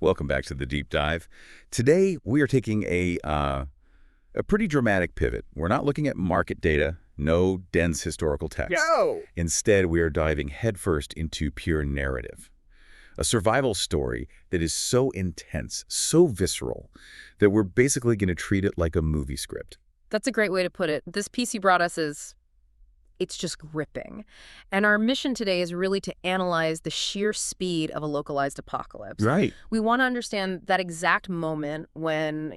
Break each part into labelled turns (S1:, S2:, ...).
S1: Welcome back to the Deep Dive. Today, we are taking a pretty dramatic pivot. We're not looking at market data, no dense historical text.
S2: No!
S1: Instead, we are diving headfirst into pure narrative. A survival story that is so intense, so visceral, that we're basically going to treat it like a movie script.
S3: That's a great way to put it. This piece you brought us it's just gripping. And our mission today is really to analyze the sheer speed of a localized apocalypse.
S1: Right.
S3: We want to understand that exact moment when,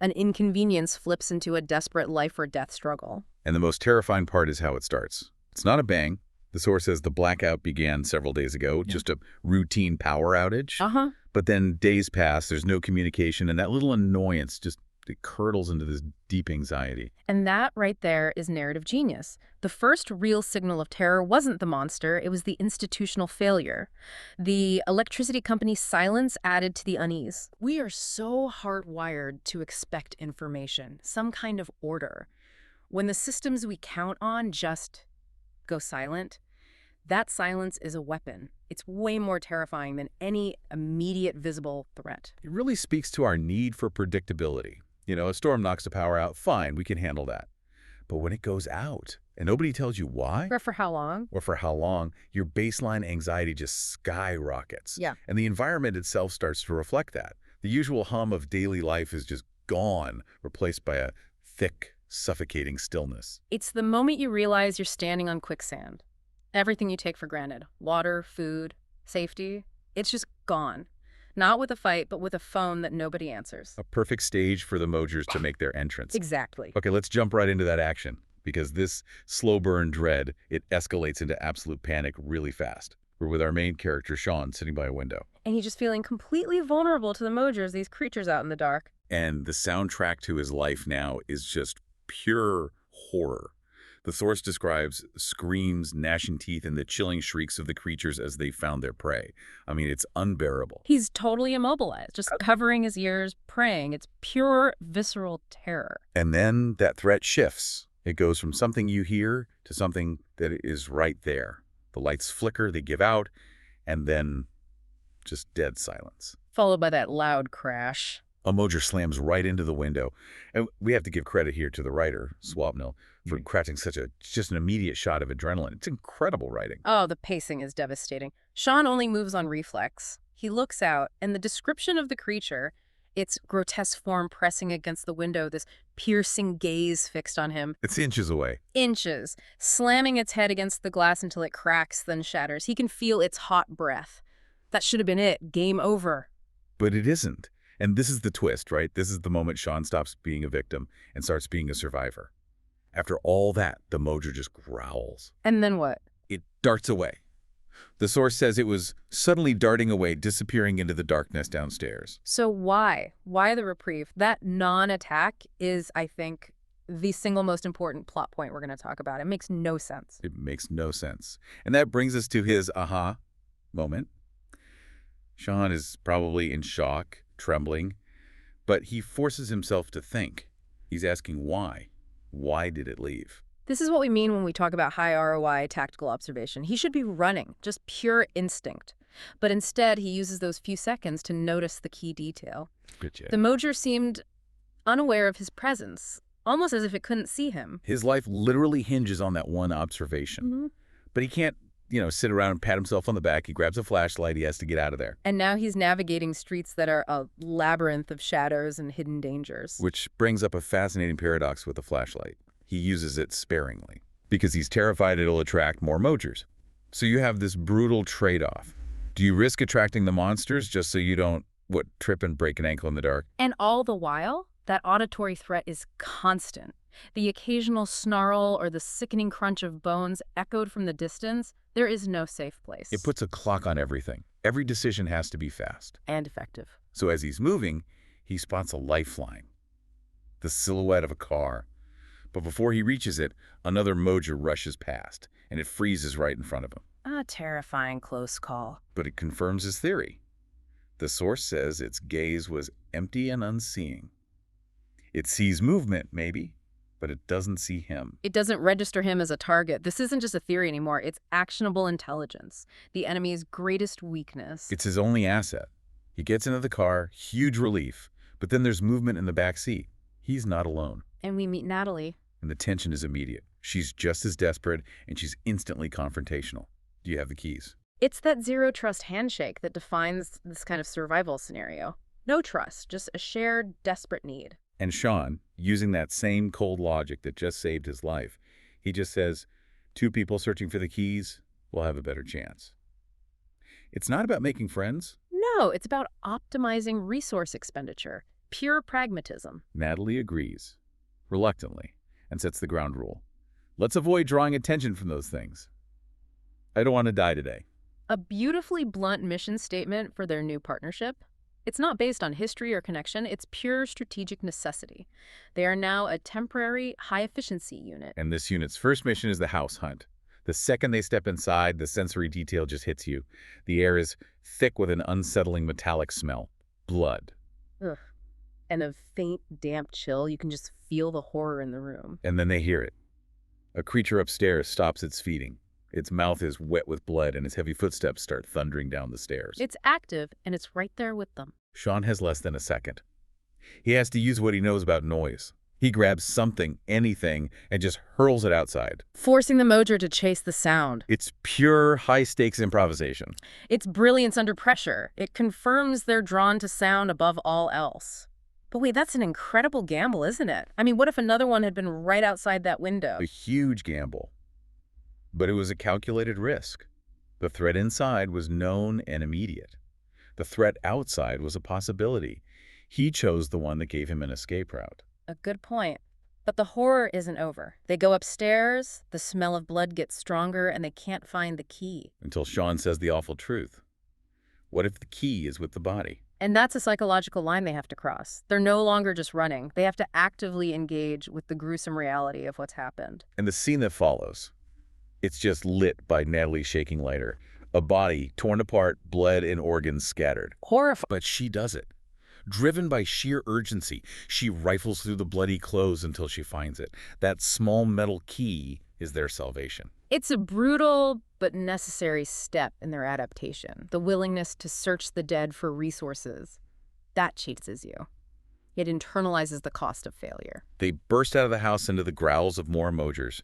S3: an inconvenience flips into a desperate life or death struggle.
S1: And the most terrifying part is how it starts. It's not a bang. The source says the blackout began several days ago, just a routine power outage.
S3: Uh-huh.
S1: But then days pass, there's no communication, and that little annoyance just it curdles into this deep anxiety.
S3: And that right there is narrative genius. The first real signal of terror wasn't the monster, it was the institutional failure. The electricity company's silence added to the unease.
S4: We are so hardwired to expect information, some kind of order. When the systems we count on just go silent, that silence is a weapon. It's way more terrifying than any immediate visible threat.
S1: It really speaks to our need for predictability. A storm knocks the power out, fine, we can handle that. But when it goes out, and nobody tells you why,
S3: Or for how long?
S1: your baseline anxiety just skyrockets.
S3: Yeah.
S1: And the environment itself starts to reflect that. The usual hum of daily life is just gone, replaced by a thick, suffocating stillness.
S3: It's the moment you realize you're standing on quicksand. Everything you take for granted, water, food, safety, it's just gone. Not with a fight, but with a phone that nobody answers.
S1: A perfect stage for the Mojors to make their entrance.
S3: Exactly.
S1: Okay, let's jump right into that action, because this slow burn dread, it escalates into absolute panic really fast. We're with our main character, Shawn, sitting by a window.
S3: And he's just feeling completely vulnerable to the Mojors, these creatures out in the dark.
S1: And the soundtrack to his life now is just pure horror. The source describes screams, gnashing teeth, and the chilling shrieks of the creatures as they found their prey. I mean, it's unbearable.
S3: He's totally immobilized, just covering his ears, praying. It's pure, visceral terror.
S1: And then that threat shifts. It goes from something you hear to something that is right there. The lights flicker, they give out, and then just dead silence.
S3: Followed by that loud crash.
S1: A Mojor slams right into the window. And we have to give credit here to the writer, Swapnil, for crafting just an immediate shot of adrenaline. It's incredible writing.
S3: Oh, the pacing is devastating. Shawn only moves on reflex. He looks out, and the description of the creature, its grotesque form pressing against the window, this piercing gaze fixed on him.
S1: It's inches away.
S3: Inches, slamming its head against the glass until it cracks, then shatters. He can feel its hot breath. That should have been it. Game over.
S1: But it isn't. And this is the twist, right? This is the moment Shawn stops being a victim and starts being a survivor. After all that, the Mojor just growls.
S3: And then what?
S1: It darts away. The source says it was suddenly darting away, disappearing into the darkness downstairs.
S3: So why? Why the reprieve? That non-attack is, I think, the single most important plot point we're going to talk about. It makes no sense.
S1: It makes no sense. And that brings us to his aha moment. Shawn is probably in shock, trembling, but he forces himself to think. He's asking why. Why did it leave?
S3: This is what we mean when we talk about high ROI tactical observation. He should be running, just pure instinct. But instead, he uses those few seconds to notice the key detail.
S1: Good job.
S3: The Mojor seemed unaware of his presence, almost as if it couldn't see him.
S1: His life literally hinges on that one observation.
S3: Mm-hmm.
S1: But he can't, sit around and pat himself on the back. He grabs a flashlight. He has to get out of there.
S3: And now he's navigating streets that are a labyrinth of shadows and hidden dangers.
S1: Which brings up a fascinating paradox with the flashlight. He uses it sparingly because he's terrified it'll attract more Mojors. So you have this brutal trade-off. Do you risk attracting the monsters just so you don't, trip and break an ankle in the dark?
S3: And all the while, that auditory threat is constant. The occasional snarl or the sickening crunch of bones echoed from the distance. There is no safe place.
S1: It puts a clock on everything. Every decision has to be fast.
S3: And effective.
S1: So as he's moving, he spots a lifeline. The silhouette of a car. But before he reaches it, another Mojor rushes past, and it freezes right in front of him.
S3: A terrifying close call.
S1: But it confirms his theory. The source says its gaze was empty and unseeing. It sees movement, maybe, but it doesn't see him.
S3: It doesn't register him as a target. This isn't just a theory anymore. It's actionable intelligence, the enemy's greatest weakness.
S1: It's his only asset. He gets into the car, huge relief, but then there's movement in the back seat. He's not alone.
S3: And we meet Natalie.
S1: And the tension is immediate. She's just as desperate, and she's instantly confrontational. Do you have the keys?
S3: It's that zero trust handshake that defines this kind of survival scenario. No trust, just a shared, desperate need.
S1: And Shawn, using that same cold logic that just saved his life, he just says, 2 people searching for the keys will have a better chance. It's not about making friends.
S3: No, it's about optimizing resource expenditure. Pure pragmatism.
S1: Natalie agrees, reluctantly, and sets the ground rule. Let's avoid drawing attention from those things. I don't want to die today.
S3: A beautifully blunt mission statement for their new partnership. It's not based on history or connection, it's pure strategic necessity. They are now a temporary, high-efficiency unit.
S1: And this unit's first mission is the house hunt. The second they step inside, the sensory detail just hits you. The air is thick with an unsettling metallic smell. Blood.
S3: Ugh. And a faint, damp chill. You can just feel the horror in the room.
S1: And then they hear it. A creature upstairs stops its feeding. Its mouth is wet with blood, and its heavy footsteps start thundering down the stairs.
S3: It's active, and it's right there with them.
S1: Shawn has less than a second. He has to use what he knows about noise. He grabs something, anything, and just hurls it outside.
S3: Forcing the Mojor to chase the sound.
S1: It's pure high-stakes improvisation.
S3: It's brilliance under pressure. It confirms they're drawn to sound above all else. But wait, that's an incredible gamble, isn't it? I mean, what if another one had been right outside that window?
S1: A huge gamble. But it was a calculated risk. The threat inside was known and immediate. The threat outside was a possibility. He chose the one that gave him an escape route.
S3: A good point. But the horror isn't over. They go upstairs, the smell of blood gets stronger, and they can't find the key.
S1: Until Shawn says the awful truth. What if the key is with the body?
S3: And that's a psychological line they have to cross. They're no longer just running. They have to actively engage with the gruesome reality of what's happened.
S1: And the scene that follows, it's just lit by Natalie's shaking lighter. A body torn apart, blood and organs scattered.
S3: Horrifying.
S1: But she does it. Driven by sheer urgency, she rifles through the bloody clothes until she finds it. That small metal key is their salvation.
S3: It's a brutal but necessary step in their adaptation. The willingness to search the dead for resources. That cheeses you. It internalizes the cost of failure.
S1: They burst out of the house into the growls of more Mojors.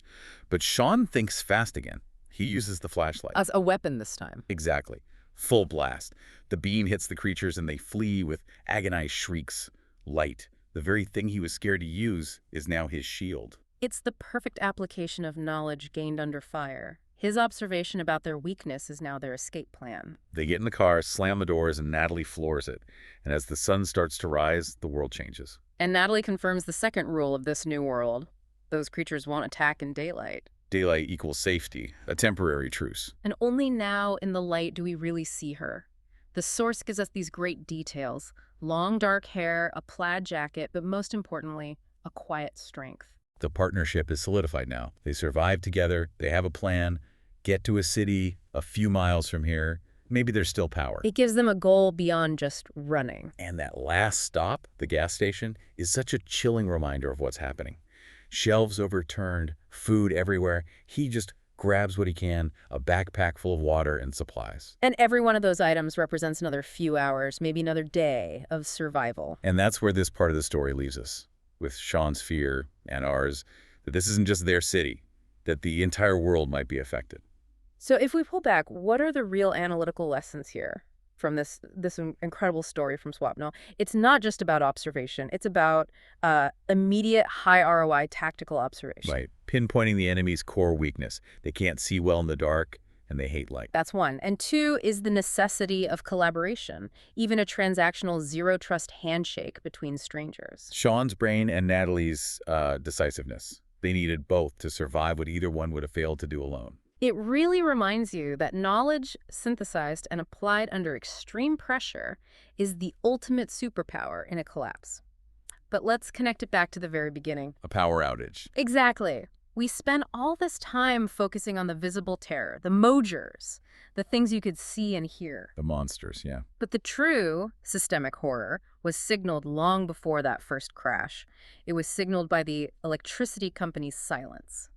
S1: But Shawn thinks fast again. He uses the flashlight.
S3: As a weapon this time.
S1: Exactly. Full blast. The beam hits the creatures and they flee with agonized shrieks. Light, the very thing he was scared to use, is now his shield.
S3: It's the perfect application of knowledge gained under fire. His observation about their weakness is now their escape plan.
S1: They get in the car, slam the doors, and Natalie floors it. And as the sun starts to rise, the world changes.
S3: And Natalie confirms the second rule of this new world. Those creatures won't attack in daylight.
S1: Daylight equals safety, a temporary truce.
S3: And only now in the light do we really see her. The source gives us these great details. Long dark hair, a plaid jacket, but most importantly, a quiet strength.
S1: The partnership is solidified now. They survive together, they have a plan, get to a city a few miles from here. Maybe there's still power.
S3: It gives them a goal beyond just running.
S1: And that last stop, the gas station, is such a chilling reminder of what's happening. Shelves overturned, food everywhere. He just grabs what he can, a backpack full of water and supplies.
S3: And every one of those items represents another few hours, maybe another day of survival.
S1: And that's where this part of the story leaves us, with Shawn's fear and ours, that this isn't just their city, that the entire world might be affected.
S3: So if we pull back, what are the real analytical lessons here from this incredible story from Swapnil? It's not just about observation. It's about immediate, high ROI tactical observation.
S1: Right. Pinpointing the enemy's core weakness. They can't see well in the dark, and they hate light.
S3: That's one. And two is the necessity of collaboration, even a transactional zero-trust handshake between strangers.
S1: Shawn's brain and Natalie's decisiveness. They needed both to survive what either one would have failed to do alone.
S3: It really reminds you that knowledge synthesized and applied under extreme pressure is the ultimate superpower in a collapse. But let's connect it back to the very beginning.
S1: A power outage.
S3: Exactly. We spend all this time focusing on the visible terror, the Mojors, the things you could see and hear.
S1: The monsters, yeah.
S3: But the true systemic horror was signaled long before that first crash. It was signaled by the electricity company's silence.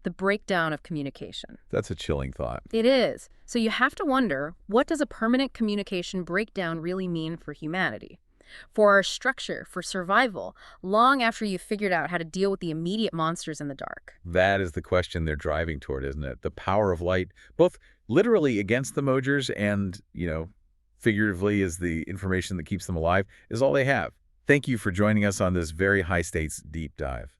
S3: the breakdown of communication.
S1: That's a chilling thought.
S3: It is. So you have to wonder, what does a permanent communication breakdown really mean for humanity? For our structure, for survival, long after you've figured out how to deal with the immediate monsters in the dark.
S1: That is the question they're driving toward, isn't it? The power of light, both literally against the Mojors and, figuratively as the information that keeps them alive, is all they have. Thank you for joining us on this very high-stakes deep dive.